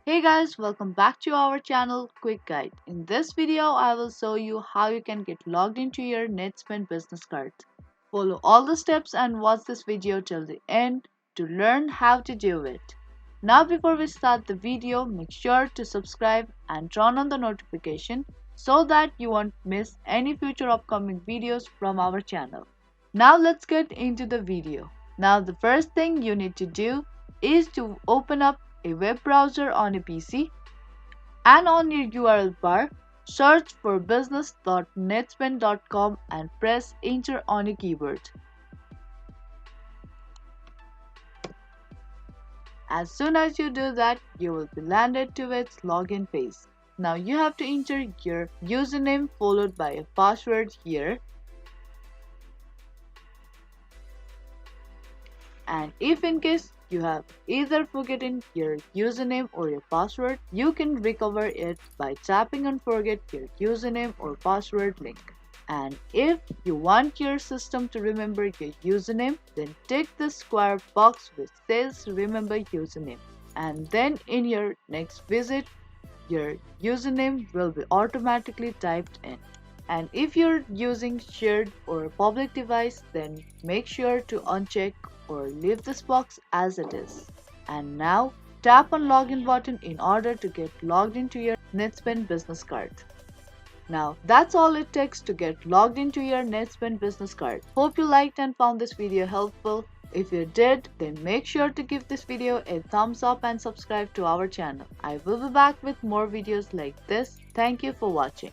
Hey guys, welcome back to our channel Quick Guide. In this video, I will show you how you can get logged into your Netspend Business Card. Follow all the steps and watch this video till the end to learn how to do it. Now before we start the video, make sure to subscribe and turn on the notification so that you won't miss any future upcoming videos from our channel. Now let's get into the video. Now the first thing you need to do is to open up a web browser on a PC, and on your URL bar, search for business.netspend.com and press enter on a keyboard. As soon as you do that, you will be landed to its login page. Now you have to enter your username followed by a password here. And if in case you have either forgotten your username or your password, you can recover it by tapping on forget your username or password link. And if you want your system to remember your username, then tick the square box which says remember username. And then in your next visit, your username will be automatically typed in. And if you're using shared or public device, then make sure to uncheck or leave this box as it is. And now tap on login button in order to get logged into your Netspend Business Card. Now that's all it takes to get logged into your Netspend Business Card. Hope you liked and found this video helpful. If you did, then make sure to give this video a thumbs up and subscribe to our channel. I will be back with more videos like this. Thank you for watching.